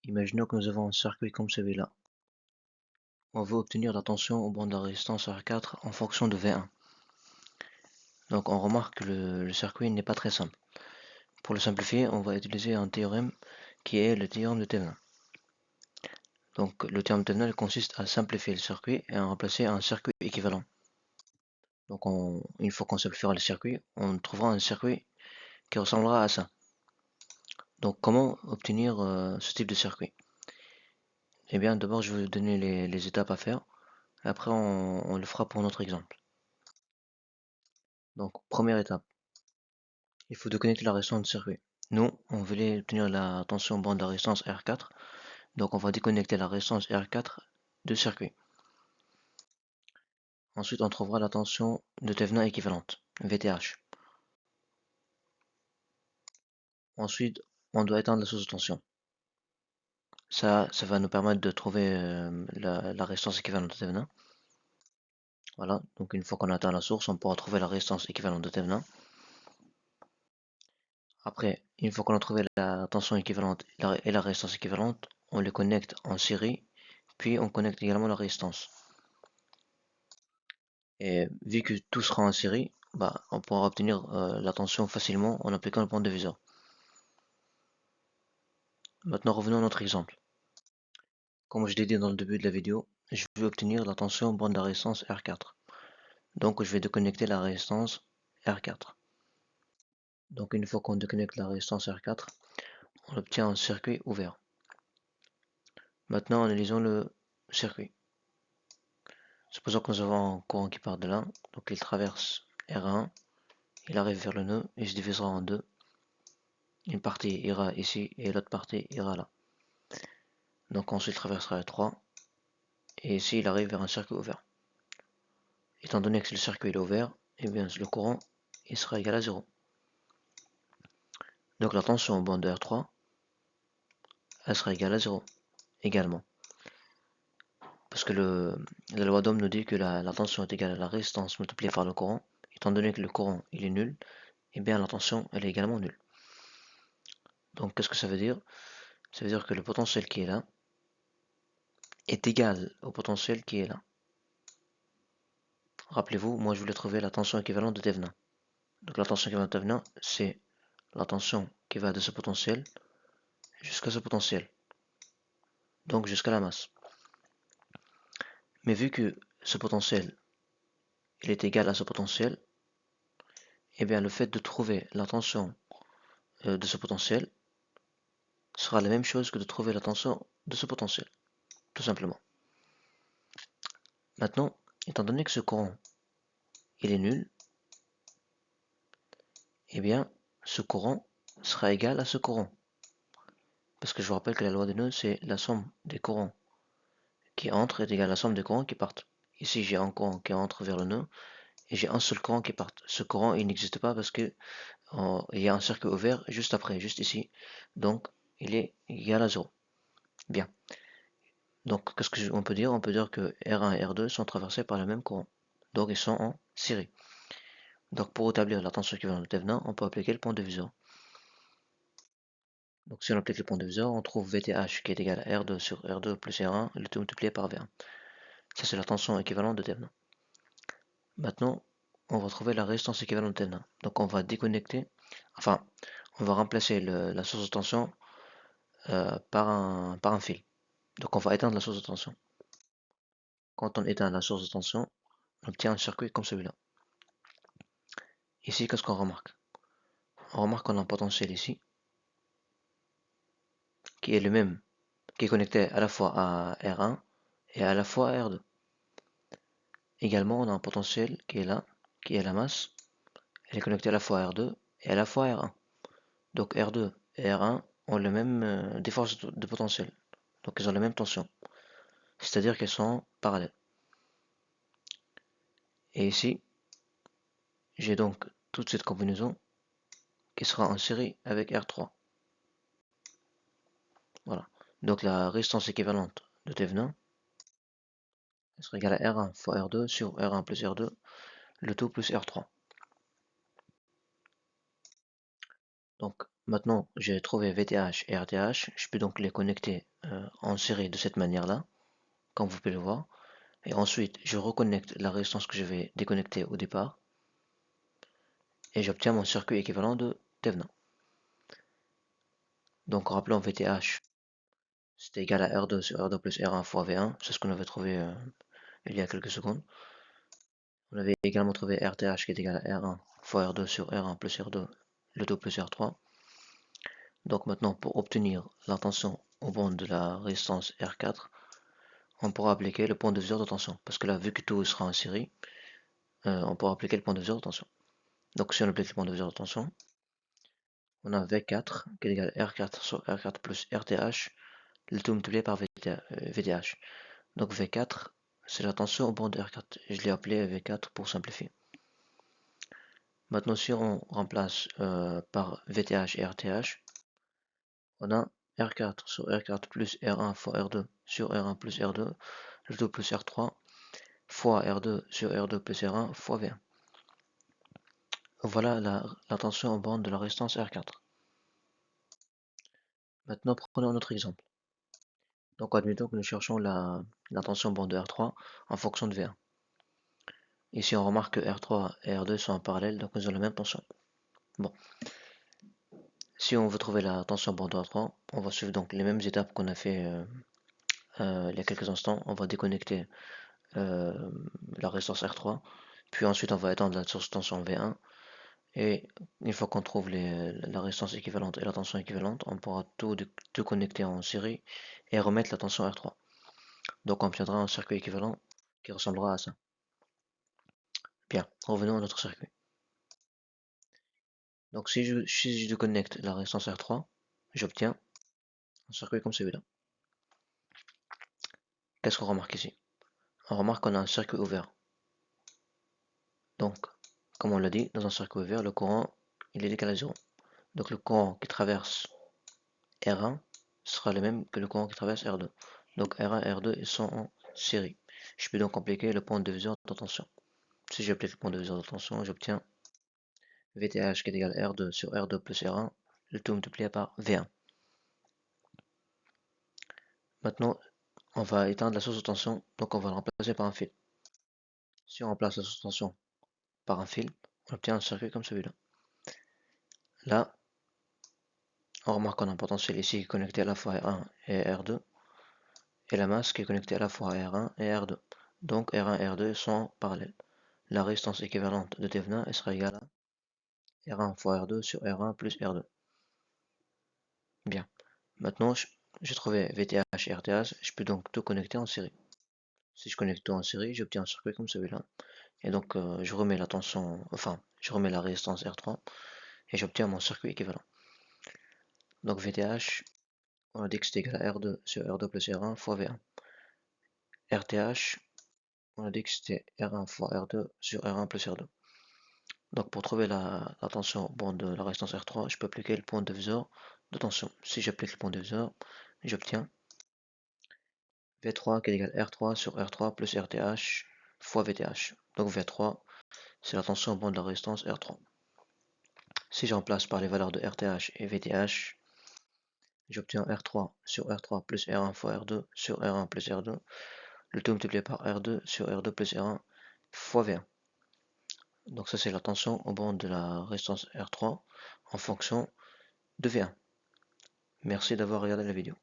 Imaginons que nous avons un circuit comme celui-là. On veut obtenir la tension aux bandes de résistance R4 en fonction de V1. Donc on remarque que le circuit n'est pas très simple. Pour le simplifier, on va utiliser un théorème qui est le théorème de Thevenin. Donc le théorème de Thevenin consiste à simplifier le circuit et à remplacer un circuit équivalent. Donc une fois qu'on simplifiera le circuit, on trouvera un circuit qui ressemblera à ça. Donc comment obtenir ce type de circuit? Eh bien d'abord je vais vous donner les étapes à faire. Après on le fera pour notre exemple. Donc première étape, il faut déconnecter la résistance du circuit. Nous, on voulait obtenir la tension bande de résistance R4. Donc on va déconnecter la résistance R4 du circuit. Ensuite, on trouvera la tension de Thevenin équivalente, VTH. Ensuite, on doit éteindre la source de tension. Ça va nous permettre de trouver la résistance équivalente de Thevenin. Voilà, donc une fois qu'on a atteint la source, on pourra trouver la résistance équivalente de Thevenin. Après, une fois qu'on a trouvé la tension équivalente et la résistance équivalente, on les connecte en série, puis on connecte également la résistance. Et vu que tout sera en série, on pourra obtenir la tension facilement en appliquant le point diviseur. Maintenant revenons à notre exemple. Comme je l'ai dit dans le début de la vidéo, je veux obtenir la tension bande de résistance R4. Donc je vais déconnecter la résistance R4. Donc une fois qu'on déconnecte la résistance R4, on obtient un circuit ouvert. Maintenant analysons le circuit. Supposons que nous avons un courant qui part de là, donc il traverse R1, il arrive vers le nœud et se divisera en deux. Une partie ira ici et l'autre partie ira là. Donc ensuite il traversera R3 et ici il arrive vers un circuit ouvert. Étant donné que le circuit est ouvert, et bien le courant il sera égal à 0. Donc la tension en bande de R3 elle sera égale à 0 également. Parce que la loi d'Ohm nous dit que la tension est égale à la résistance multipliée par le courant. Étant donné que le courant il est nul, et bien la tension elle est également nulle. Donc qu'est-ce que ça veut dire? Ça veut dire que le potentiel qui est là est égal au potentiel qui est là. Rappelez-vous, moi je voulais trouver la tension équivalente de Thevenin. Donc la tension équivalente de Thevenin, c'est la tension qui va de ce potentiel jusqu'à ce potentiel. Donc jusqu'à la masse. Mais vu que ce potentiel il est égal à ce potentiel, et bien le fait de trouver la tension de ce potentiel sera la même chose que de trouver la tension de ce potentiel, tout simplement. Maintenant, étant donné que ce courant il est nul, et bien ce courant sera égal à ce courant. Parce que je vous rappelle que la loi des nœuds, c'est la somme des courants qui entrent est égale à la somme des courants qui partent. Ici, j'ai un courant qui entre vers le nœud et j'ai un seul courant qui part. Ce courant, il n'existe pas parce que il y a un cercle ouvert juste après, juste ici. Donc, il est égal à 0. Bien. Donc, qu'est-ce qu'on peut dire? On peut dire que R1 et R2 sont traversés par le même courant. Donc, ils sont en série. Donc, pour établir la tension équivalente de Thevenin, on peut appliquer le point diviseur. Donc, si on applique le point diviseur, on trouve VTH qui est égal à R2 sur R2 plus R1, le tout multiplié par V1. Ça, c'est la tension équivalente de Thevenin. Maintenant, on va trouver la résistance équivalente de Thevenin. Donc, on va déconnecter, enfin, on va remplacer la source de tension par un fil. Donc, on va éteindre la source de tension. Quand on éteint la source de tension, on obtient un circuit comme celui-là. Ici, qu'est-ce qu'on remarque? On remarque qu'on a un potentiel ici, qui est le même, qui est connecté à la fois à R1 et à la fois à R2. Également, on a un potentiel qui est là, qui est la masse. Elle est connectée à la fois à R2 et à la fois à R1. Donc R2 et R1 ont le même des forces de potentiel. Donc ils ont la même tension. C'est-à-dire qu'elles sont parallèles. Et ici, j'ai donc toute cette combinaison qui sera en série avec R3. Voilà. Donc la résistance équivalente de Thevenin sera égale à R1 fois R2 sur R1 plus R2, le tout plus R3. Donc Maintenant, j'ai trouvé VTH et RTH. Je peux donc les connecter en série de cette manière-là, comme vous pouvez le voir. Et ensuite, je reconnecte la résistance que je vais déconnecter au départ. Et j'obtiens mon circuit équivalent de Thevenin. Donc, rappelons VTH, c'était égal à R2 sur R2 plus R1 fois V1. C'est ce qu'on avait trouvé il y a quelques secondes. On avait également trouvé RTH qui est égal à R1 fois R2 sur R1 plus R2, le tout plus R3. Donc maintenant, pour obtenir la tension au bord de la résistance R4, on pourra appliquer le point de diviseur de tension. Parce que là, vu que tout sera en série, on pourra appliquer le point de diviseur de tension. Donc si on applique le point de diviseur de tension, on a V4 qui est égal à R4 sur R4 plus RTH, le tout multiplié par VTH. Donc V4, c'est la tension au bord de R4. Je l'ai appelé V4 pour simplifier. Maintenant, si on remplace par VTH et RTH, on a R4 sur R4 plus R1 fois R2 sur R1 plus R2, le tout plus R3 fois R2 sur R2 plus R1 fois V1. Voilà la tension en bande de la résistance R4. Maintenant, prenons un autre exemple. Donc, admettons que nous cherchons la tension en bande de R3 en fonction de V1. Ici, on remarque que R3 et R2 sont en parallèle, donc nous avons la même tension. Bon, si on veut trouver la tension en bande de R3, on va suivre donc les mêmes étapes qu'on a fait il y a quelques instants. On va déconnecter la résistance R3, puis ensuite on va étendre la source de tension V1, et une fois qu'on trouve la résistance équivalente et la tension équivalente, on pourra tout connecter en série et remettre la tension R3. Donc on obtiendra un circuit équivalent qui ressemblera à ça. Bien, revenons à notre circuit. Donc si je déconnecte la résistance R3, j'obtiens un circuit comme celui-là. Qu'est-ce qu'on remarque ici? On remarque qu'on a un circuit ouvert. Donc, comme on l'a dit, dans un circuit ouvert, le courant il est égal à 0. Donc le courant qui traverse R1 sera le même que le courant qui traverse R2. Donc R1 et R2 ils sont en série. Je peux donc appliquer le point de diviseur de tension. Si j'applique le point de diviseur de tension, j'obtiens VTH qui est égal à R2 sur R2 plus R1, le tout multiplié par V1. Maintenant, on va éteindre la source de tension, donc on va le remplacer par un fil. Si on remplace la source de tension par un fil, on obtient un circuit comme celui-là. Là, on remarque qu'on a un potentiel ici qui est connecté à la fois R1 et R2, et la masse qui est connectée à la fois à R1 et R2. Donc R1 et R2 sont parallèles. La résistance équivalente de Thevenin sera égale à R1 fois R2 sur R1 plus R2. Bien. Maintenant, j'ai trouvé VTH et RTH, je peux donc tout connecter en série. Si je connecte tout en série, j'obtiens un circuit comme celui-là. Et donc, je remets la tension, enfin, je remets la résistance R3 et j'obtiens mon circuit équivalent. Donc VTH, on a dit que c'était égal à R2 sur R2 plus R1 fois V1. RTH, on a dit que c'était R1 fois R2 sur R1 plus R2. Donc pour trouver la tension au bord de la résistance R3, je peux appliquer le point de diviseur de tension. Si j'applique le point de diviseur, j'obtiens V3 qui est égal à R3 sur R3 plus RTH fois VTH. Donc V3, c'est la tension au bord de la résistance R3. Si je remplace par les valeurs de RTH et VTH, j'obtiens R3 sur R3 plus R1 fois R2 sur R1 plus R2, le tout multiplié par R2 sur R2 plus R1 fois V1. Donc ça c'est la tension au bord de la résistance R3 en fonction de V1. Merci d'avoir regardé la vidéo.